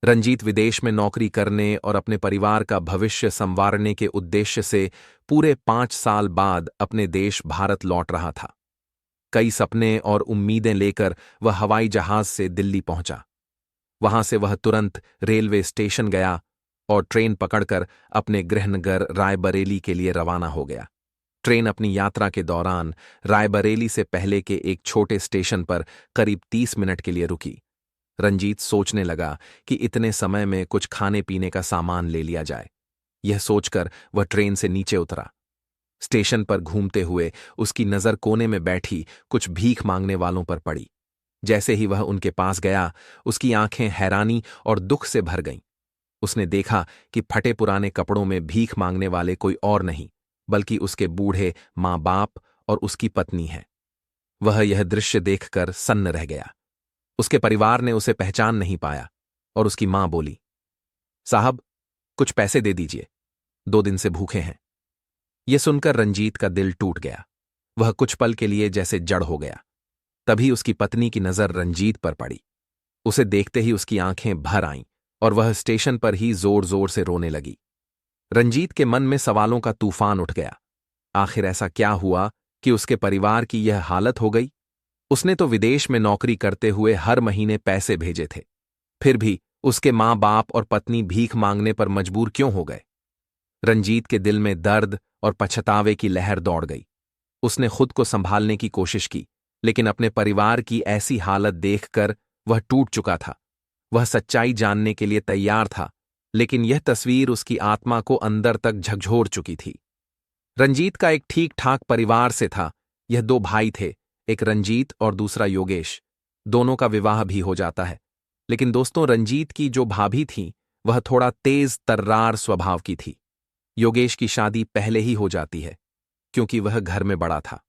रंजीत विदेश में नौकरी करने और अपने परिवार का भविष्य संवारने के उद्देश्य से पूरे 5 साल बाद अपने देश भारत लौट रहा था। कई सपने और उम्मीदें लेकर वह हवाई जहाज से दिल्ली पहुंचा। वहां से वह तुरंत रेलवे स्टेशन गया और ट्रेन पकड़कर अपने गृहनगर रायबरेली के लिए रवाना हो गया। ट्रेन अपनी यात्रा के दौरान रायबरेली से पहले के एक छोटे स्टेशन पर करीब 30 मिनट के लिए रुकी। रंजीत सोचने लगा कि इतने समय में कुछ खाने पीने का सामान ले लिया जाए। यह सोचकर वह ट्रेन से नीचे उतरा। स्टेशन पर घूमते हुए उसकी नजर कोने में बैठी कुछ भीख मांगने वालों पर पड़ी। जैसे ही वह उनके पास गया, उसकी आंखें हैरानी और दुख से भर गईं। उसने देखा कि फटे पुराने कपड़ों में भीख मांगने वाले कोई और नहीं, बल्कि उसके बूढ़े माँ बाप और उसकी पत्नी है। वह यह दृश्य देखकर सन्न रह गया। उसके परिवार ने उसे पहचान नहीं पाया और उसकी मां बोली, साहब, कुछ पैसे दे दीजिए, 2 दिन से भूखे हैं। यह सुनकर रंजीत का दिल टूट गया। वह कुछ पल के लिए जैसे जड़ हो गया। तभी उसकी पत्नी की नजर रंजीत पर पड़ी। उसे देखते ही उसकी आंखें भर आईं और वह स्टेशन पर ही जोर जोर से रोने लगी। रंजीत के मन में सवालों का तूफान उठ गया। आखिर ऐसा क्या हुआ कि उसके परिवार की यह हालत हो गई? उसने तो विदेश में नौकरी करते हुए हर महीने पैसे भेजे थे, फिर भी उसके मां बाप और पत्नी भीख मांगने पर मजबूर क्यों हो गए? रंजीत के दिल में दर्द और पछतावे की लहर दौड़ गई। उसने खुद को संभालने की कोशिश की, लेकिन अपने परिवार की ऐसी हालत देखकर वह टूट चुका था। वह सच्चाई जानने के लिए तैयार था, लेकिन यह तस्वीर उसकी आत्मा को अंदर तक झकझोर चुकी थी। रंजीत का एक ठीक ठाक परिवार से था। यह 2 भाई थे, एक रंजीत और दूसरा योगेश। दोनों का विवाह भी हो जाता है। लेकिन दोस्तों, रंजीत की जो भाभी थी वह थोड़ा तेज तर्रार स्वभाव की थी। योगेश की शादी पहले ही हो जाती है, क्योंकि वह घर में बड़ा था।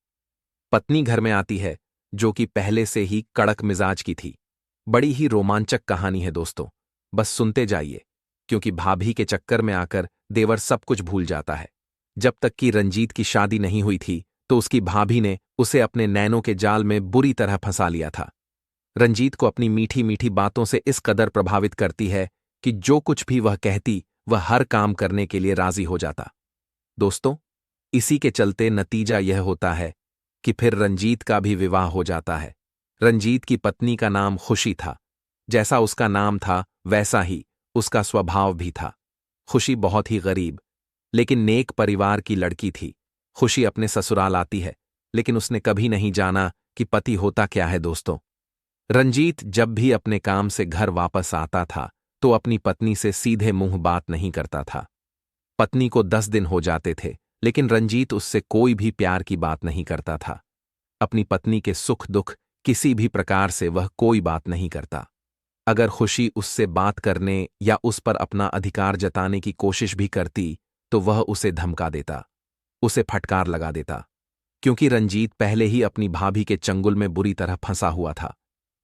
पत्नी घर में आती है, जो कि पहले से ही कड़क मिजाज की थी। बड़ी ही रोमांचक कहानी है दोस्तों, बस सुनते जाइए, क्योंकि भाभी के चक्कर में आकर देवर सब कुछ भूल जाता है। जब तक कि रंजीत की शादी नहीं हुई थी तो उसकी भाभी ने उसे अपने नैनों के जाल में बुरी तरह फंसा लिया था। रंजीत को अपनी मीठी मीठी बातों से इस कदर प्रभावित करती है कि जो कुछ भी वह कहती, वह हर काम करने के लिए राजी हो जाता। दोस्तों, इसी के चलते नतीजा यह होता है कि फिर रंजीत का भी विवाह हो जाता है। रंजीत की पत्नी का नाम खुशी था। जैसा उसका नाम था वैसा ही उसका स्वभाव भी था। खुशी बहुत ही गरीब लेकिन नेक परिवार की लड़की थी। खुशी अपने ससुराल आती है, लेकिन उसने कभी नहीं जाना कि पति होता क्या है दोस्तों। रंजीत जब भी अपने काम से घर वापस आता था तो अपनी पत्नी से सीधे मुंह बात नहीं करता था। पत्नी को 10 दिन हो जाते थे, लेकिन रंजीत उससे कोई भी प्यार की बात नहीं करता था। अपनी पत्नी के सुख दुख किसी भी प्रकार से वह कोई बात नहीं करता। अगर खुशी उससे बात करने या उस पर अपना अधिकार जताने की कोशिश भी करती तो वह उसे धमका देता, उसे फटकार लगा देता, क्योंकि रंजीत पहले ही अपनी भाभी के चंगुल में बुरी तरह फंसा हुआ था।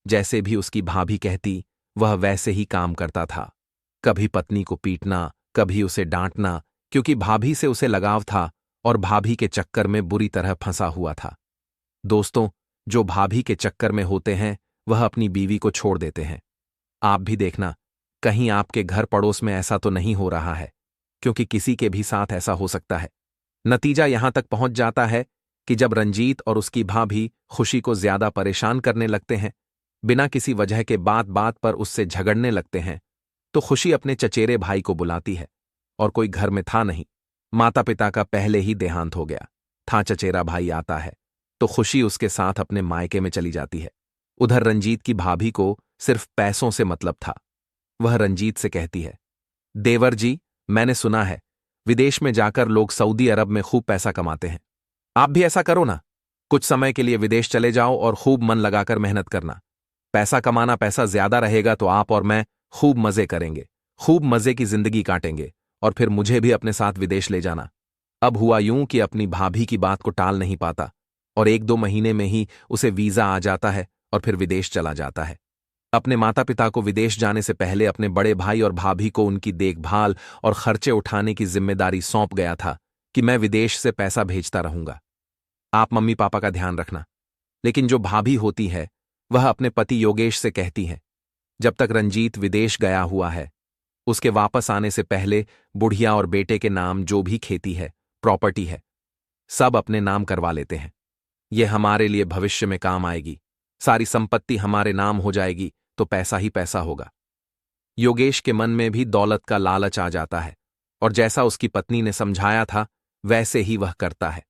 जैसे भी उसकी भाभी कहती, वह वैसे ही काम करता था। कभी पत्नी को पीटना, कभी उसे डांटना, क्योंकि भाभी से उसे लगाव था और भाभी के चक्कर में बुरी तरह फंसा हुआ था। दोस्तों, जो भाभी के चक्कर में होते हैं वह अपनी बीवी को छोड़ देते हैं। आप भी देखना, कहीं आपके घर पड़ोस में ऐसा तो नहीं हो रहा है, क्योंकि किसी के भी साथ ऐसा हो सकता है। नतीजा यहां तक पहुंच जाता है कि जब रंजीत और उसकी भाभी खुशी को ज्यादा परेशान करने लगते हैं, बिना किसी वजह के बात बात पर उससे झगड़ने लगते हैं, तो खुशी अपने चचेरे भाई को बुलाती है। और कोई घर में था नहीं, माता पिता का पहले ही देहांत हो गया था। चचेरा भाई आता है तो खुशी उसके साथ अपने मायके में चली जाती है। उधर रंजीत की भाभी को सिर्फ पैसों से मतलब था। वह रंजीत से कहती है, देवर जी, मैंने सुना है विदेश में जाकर लोग सऊदी अरब में खूब पैसा कमाते हैं। आप भी ऐसा करो ना, कुछ समय के लिए विदेश चले जाओ और खूब मन लगाकर मेहनत करना। पैसा कमाना पैसा ज्यादा रहेगा तो आप और मैं खूब मजे करेंगे, खूब मजे की जिंदगी काटेंगे, और फिर मुझे भी अपने साथ विदेश ले जाना। अब हुआ यूं कि अपनी भाभी की बात को टाल नहीं पाता और 1-2 महीने में ही उसे वीजा आ जाता है और फिर विदेश चला जाता है। अपने माता पिता को विदेश जाने से पहले अपने बड़े भाई और भाभी को उनकी देखभाल और खर्चे उठाने की जिम्मेदारी सौंप गया था कि मैं विदेश से पैसा भेजता रहूंगा, आप मम्मी पापा का ध्यान रखना। लेकिन जो भाभी होती है वह अपने पति योगेश से कहती है, जब तक रंजीत विदेश गया हुआ है, उसके वापस आने से पहले बुढ़िया और बेटे के नाम जो भी खेती है, प्रॉपर्टी है, सब अपने नाम करवा लेते हैं। यह हमारे लिए भविष्य में काम आएगी। सारी संपत्ति हमारे नाम हो जाएगी तो पैसा ही पैसा होगा। योगेश के मन में भी दौलत का लालच आ जाता है और जैसा उसकी पत्नी ने समझाया था वैसे ही वह करता है।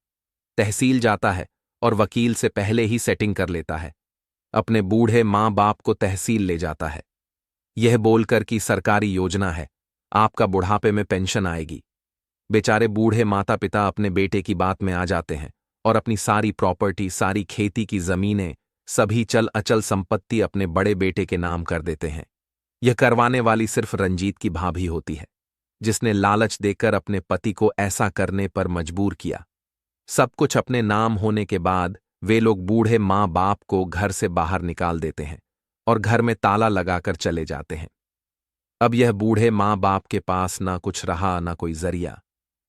तहसील जाता है और वकील से पहले ही सेटिंग कर लेता है। अपने बूढ़े माँ बाप को तहसील ले जाता है, यह बोलकर कि सरकारी योजना है, आपका बुढ़ापे में पेंशन आएगी। बेचारे बूढ़े माता पिता अपने बेटे की बात में आ जाते हैं और अपनी सारी प्रॉपर्टी, सारी खेती की जमीनें, सभी चल अचल संपत्ति अपने बड़े बेटे के नाम कर देते हैं। यह करवाने वाली सिर्फ रंजीत की भाभी होती है, जिसने लालच देकर अपने पति को ऐसा करने पर मजबूर किया। सब कुछ अपने नाम होने के बाद वे लोग बूढ़े माँ बाप को घर से बाहर निकाल देते हैं और घर में ताला लगाकर चले जाते हैं। अब यह बूढ़े माँ बाप के पास ना कुछ रहा ना कोई जरिया।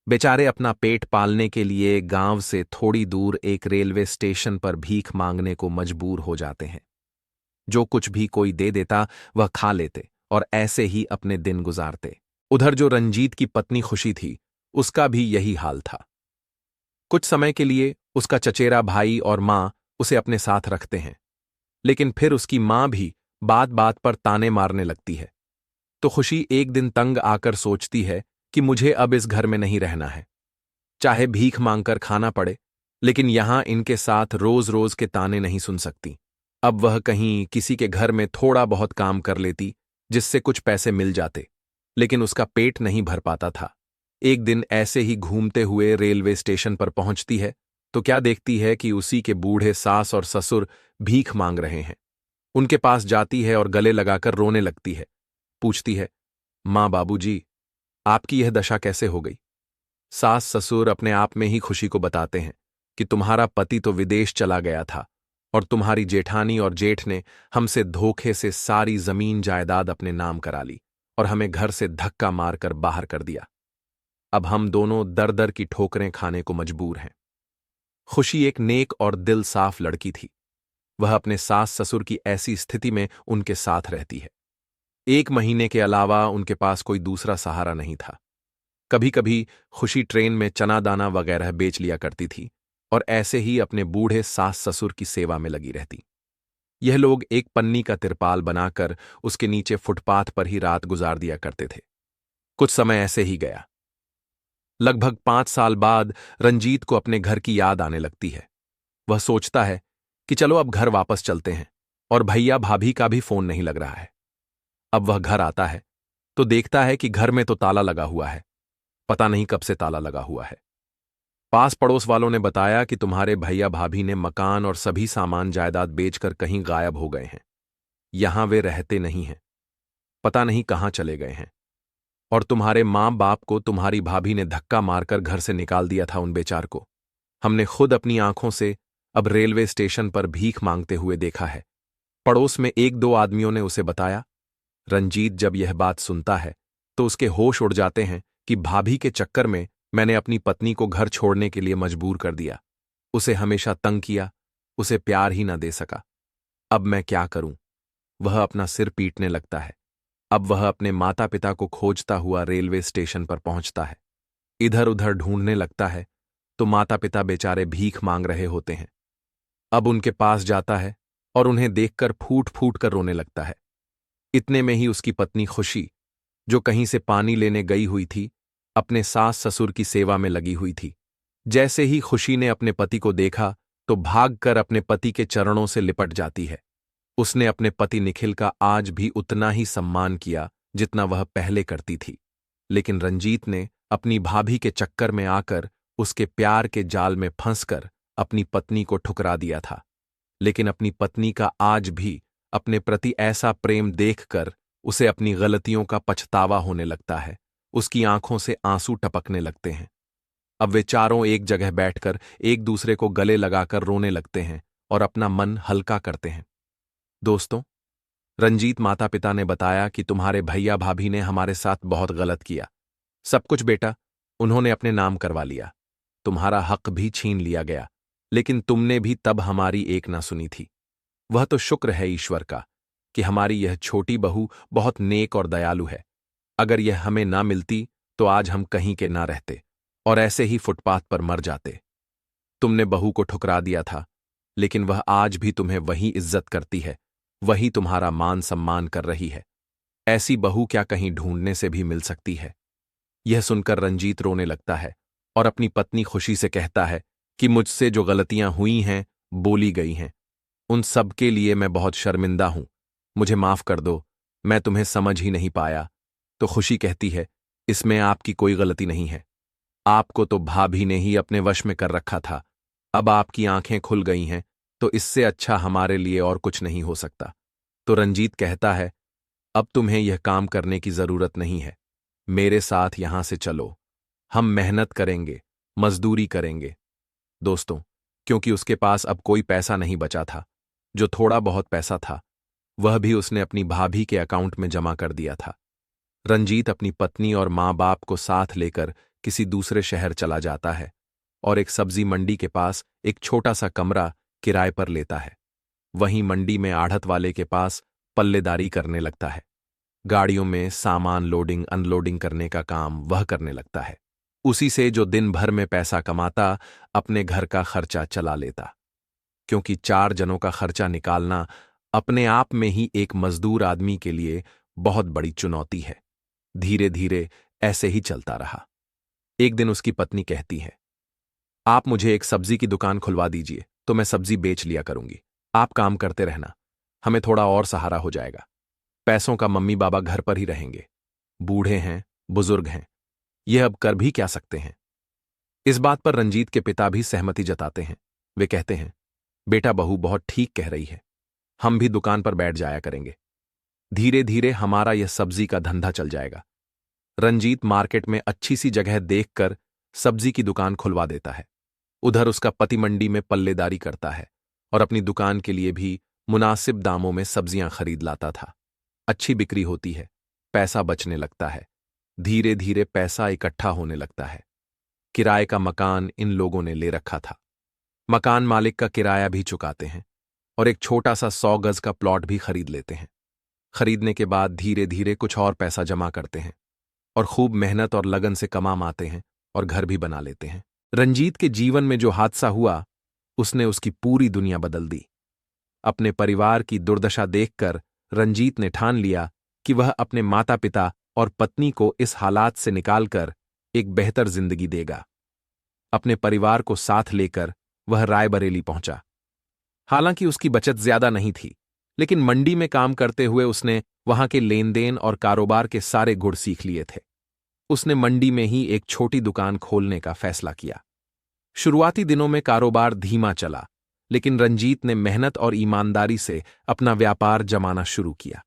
बेचारे अपना पेट पालने के लिए गांव से थोड़ी दूर एक रेलवे स्टेशन पर भीख मांगने को मजबूर हो जाते हैं। जो कुछ भी कोई दे देता वह खा लेते और ऐसे ही अपने दिन गुजारते। उधर जो रंजीत की पत्नी खुशी थी, उसका भी यही हाल था। कुछ समय के लिए उसका चचेरा भाई और मां उसे अपने साथ रखते हैं, लेकिन फिर उसकी मां भी बात बात पर ताने मारने लगती है। तो खुशी एक दिन तंग आकर सोचती है कि मुझे अब इस घर में नहीं रहना है, चाहे भीख मांगकर खाना पड़े, लेकिन यहां इनके साथ रोज रोज के ताने नहीं सुन सकती। अब वह कहीं किसी के घर में थोड़ा बहुत काम कर लेती, जिससे कुछ पैसे मिल जाते, लेकिन उसका पेट नहीं भर पाता था। एक दिन ऐसे ही घूमते हुए रेलवे स्टेशन पर पहुंचती है तो क्या देखती है कि उसी के बूढ़े सास और ससुर भीख मांग रहे हैं। उनके पास जाती है और गले लगाकर रोने लगती है। पूछती है, माँ बाबूजी, आपकी यह दशा कैसे हो गई? सास ससुर अपने आप में ही खुशी को बताते हैं कि तुम्हारा पति तो विदेश चला गया था और तुम्हारी जेठानी और जेठ ने हमसे धोखे से सारी जमीन जायदाद अपने नाम करा ली और हमें घर से धक्का मारकर बाहर कर दिया। अब हम दोनों दर दर की ठोकरें खाने को मजबूर हैं। खुशी एक नेक और दिल साफ लड़की थी। वह अपने सास ससुर की ऐसी स्थिति में उनके साथ रहती है। 1 महीने के अलावा उनके पास कोई दूसरा सहारा नहीं था। कभी कभी खुशी ट्रेन में चना दाना वगैरह बेच लिया करती थी और ऐसे ही अपने बूढ़े सास ससुर की सेवा में लगी रहती। यह लोग एक पन्नी का तिरपाल बनाकर उसके नीचे फुटपाथ पर ही रात गुजार दिया करते थे। कुछ समय ऐसे ही गया। लगभग 5 साल बाद रंजीत को अपने घर की याद आने लगती है। वह सोचता है कि चलो अब घर वापस चलते हैं, और भैया भाभी का भी फोन नहीं लग रहा है। अब वह घर आता है तो देखता है कि घर में तो ताला लगा हुआ है। पता नहीं कब से ताला लगा हुआ है। पास पड़ोस वालों ने बताया कि तुम्हारे भैया भाभी ने मकान और सभी सामान जायदाद बेचकर कहीं गायब हो गए हैं। यहां वे रहते नहीं हैं, पता नहीं कहां चले गए हैं। और तुम्हारे माँ बाप को तुम्हारी भाभी ने धक्का मारकर घर से निकाल दिया था उन बेचार को। हमने खुद अपनी आंखों से अब रेलवे स्टेशन पर भीख मांगते हुए देखा है। पड़ोस में 1-2 आदमियों ने उसे बताया। रंजीत जब यह बात सुनता है तो उसके होश उड़ जाते हैं कि भाभी के चक्कर में मैंने अपनी पत्नी को घर छोड़ने के लिए मजबूर कर दिया, उसे हमेशा तंग किया, उसे प्यार ही न दे सका। अब मैं क्या करूं? वह अपना सिर पीटने लगता है। अब वह अपने माता पिता को खोजता हुआ रेलवे स्टेशन पर पहुंचता है। इधर उधर ढूंढने लगता है तो माता पिता बेचारे भीख मांग रहे होते हैं। अब उनके पास जाता है और उन्हें देखकर फूट फूट कर रोने लगता है। इतने में ही उसकी पत्नी खुशी, जो कहीं से पानी लेने गई हुई थी, अपने सास ससुर की सेवा में लगी हुई थी। जैसे ही खुशी ने अपने पति को देखा तो भागकर अपने पति के चरणों से लिपट जाती है। उसने अपने पति निखिल का आज भी उतना ही सम्मान किया जितना वह पहले करती थी, लेकिन रंजीत ने अपनी भाभी के चक्कर में आकर उसके प्यार के जाल में फंसकर अपनी पत्नी को ठुकरा दिया था। लेकिन अपनी पत्नी का आज भी अपने प्रति ऐसा प्रेम देखकर उसे अपनी गलतियों का पछतावा होने लगता है। उसकी आंखों से आंसू टपकने लगते हैं। अब वे चारों एक जगह बैठकर एक दूसरे को गले लगाकर रोने लगते हैं और अपना मन हल्का करते हैं। दोस्तों, रंजीत माता पिता ने बताया कि तुम्हारे भैया भाभी ने हमारे साथ बहुत गलत किया। सब कुछ बेटा उन्होंने अपने नाम करवा लिया, तुम्हारा हक भी छीन लिया गया, लेकिन तुमने भी तब हमारी एक ना सुनी थी। वह तो शुक्र है ईश्वर का कि हमारी यह छोटी बहू बहुत नेक और दयालु है। अगर यह हमें ना मिलती तो आज हम कहीं के ना रहते और ऐसे ही फुटपाथ पर मर जाते। तुमने बहू को ठुकरा दिया था, लेकिन वह आज भी तुम्हें वही इज्जत करती है, वही तुम्हारा मान सम्मान कर रही है। ऐसी बहू क्या कहीं ढूंढने से भी मिल सकती है? यह सुनकर रंजीत रोने लगता है और अपनी पत्नी खुशी से कहता है कि मुझसे जो गलतियां हुई हैं, बोली गई हैं, उन सब के लिए मैं बहुत शर्मिंदा हूं। मुझे माफ कर दो, मैं तुम्हें समझ ही नहीं पाया। तो खुशी कहती है, इसमें आपकी कोई गलती नहीं है। आपको तो भाभी ने ही अपने वश में कर रखा था। अब आपकी आंखें खुल गई हैं, तो इससे अच्छा हमारे लिए और कुछ नहीं हो सकता। तो रंजीत कहता है, अब तुम्हें यह काम करने की जरूरत नहीं है। मेरे साथ यहां से चलो, हम मेहनत करेंगे, मजदूरी करेंगे। दोस्तों, क्योंकि उसके पास अब कोई पैसा नहीं बचा था, जो थोड़ा बहुत पैसा था वह भी उसने अपनी भाभी के अकाउंट में जमा कर दिया था। रंजीत अपनी पत्नी और माँ बाप को साथ लेकर किसी दूसरे शहर चला जाता है और एक सब्जी मंडी के पास एक छोटा सा कमरा किराए पर लेता है। वहीं मंडी में आढ़त वाले के पास पल्लेदारी करने लगता है। गाड़ियों में सामान लोडिंग अनलोडिंग करने का काम वह करने लगता है। उसी से जो दिन भर में पैसा कमाता, अपने घर का खर्चा चला लेता। क्योंकि 4 जनों का खर्चा निकालना अपने आप में ही एक मजदूर आदमी के लिए बहुत बड़ी चुनौती है। धीरे धीरे ऐसे ही चलता रहा। एक दिन उसकी पत्नी कहती है, आप मुझे एक सब्जी की दुकान खुलवा दीजिए तो मैं सब्जी बेच लिया करूंगी। आप काम करते रहना, हमें थोड़ा और सहारा हो जाएगा। पैसों का मम्मी बाबा घर पर ही रहेंगे। बूढ़े हैं, बुजुर्ग हैं, यह अब कर भी क्या सकते हैं। इस बात पर रंजीत के पिता भी सहमति जताते हैं। वे कहते हैं, बेटा बहू बहुत ठीक कह रही है, हम भी दुकान पर बैठ जाया करेंगे। धीरे धीरे हमारा यह सब्जी का धंधा चल जाएगा। रंजीत मार्केट में अच्छी सी जगह देखकर सब्जी की दुकान खुलवा देता है। उधर उसका पति मंडी में पल्लेदारी करता है और अपनी दुकान के लिए भी मुनासिब दामों में सब्जियां खरीद लाता था। अच्छी बिक्री होती है, पैसा बचने लगता है। धीरे धीरे पैसा इकट्ठा होने लगता है। किराए का मकान इन लोगों ने ले रखा था। मकान मालिक का किराया भी चुकाते हैं और एक छोटा सा 100 गज का प्लॉट भी खरीद लेते हैं। खरीदने के बाद धीरे धीरे कुछ और पैसा जमा करते हैं और खूब मेहनत और लगन से कमाते हैं और घर भी बना लेते हैं। रंजीत के जीवन में जो हादसा हुआ, उसने उसकी पूरी दुनिया बदल दी। अपने परिवार की दुर्दशा देखकर रंजीत ने ठान लिया कि वह अपने माता पिता और पत्नी को इस हालात से निकालकर एक बेहतर जिंदगी देगा। अपने परिवार को साथ लेकर वह रायबरेली पहुंचा। हालांकि उसकी बचत ज्यादा नहीं थी, लेकिन मंडी में काम करते हुए उसने वहां के लेन देन और कारोबार के सारे गुण सीख लिए थे। उसने मंडी में ही एक छोटी दुकान खोलने का फैसला किया। शुरुआती दिनों में कारोबार धीमा चला, लेकिन रंजीत ने मेहनत और ईमानदारी से अपना व्यापार जमाना शुरू किया।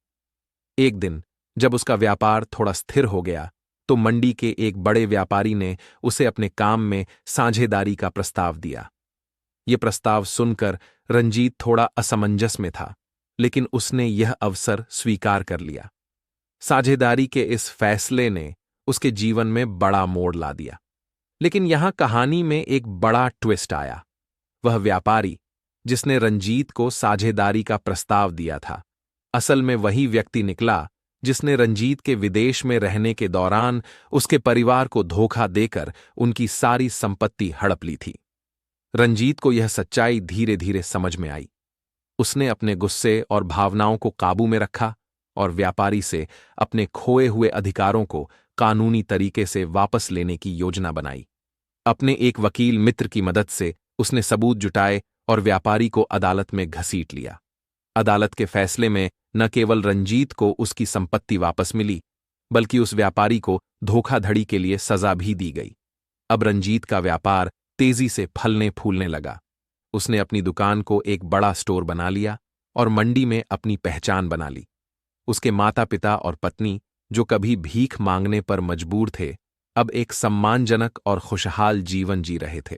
एक दिन जब उसका व्यापार थोड़ा स्थिर हो गया, तो मंडी के एक बड़े व्यापारी ने उसे अपने काम में साझेदारी का प्रस्ताव दिया। ये प्रस्ताव सुनकर रंजीत थोड़ा असमंजस में था, लेकिन उसने यह अवसर स्वीकार कर लिया। साझेदारी के इस फैसले ने उसके जीवन में बड़ा मोड़ ला दिया। लेकिन यहां कहानी में एक बड़ा ट्विस्ट आया। वह व्यापारी जिसने रंजीत को साझेदारी का प्रस्ताव दिया था, असल में वही व्यक्ति निकला जिसने रंजीत के विदेश में रहने के दौरान उसके परिवार को धोखा देकर उनकी सारी संपत्ति हड़प ली थी। रंजीत को यह सच्चाई धीरे धीरे समझ में आई। उसने अपने गुस्से और भावनाओं को काबू में रखा और व्यापारी से अपने खोए हुए अधिकारों को कानूनी तरीके से वापस लेने की योजना बनाई। अपने एक वकील मित्र की मदद से उसने सबूत जुटाए और व्यापारी को अदालत में घसीट लिया। अदालत के फैसले में न केवल रंजीत को उसकी संपत्ति वापस मिली, बल्कि उस व्यापारी को धोखाधड़ी के लिए सजा भी दी गई। अब रंजीत का व्यापार तेजी से फलने फूलने लगा। उसने अपनी दुकान को एक बड़ा स्टोर बना लिया और मंडी में अपनी पहचान बना ली। उसके माता पिता और पत्नी, जो कभी भीख मांगने पर मजबूर थे, अब एक सम्मानजनक और खुशहाल जीवन जी रहे थे।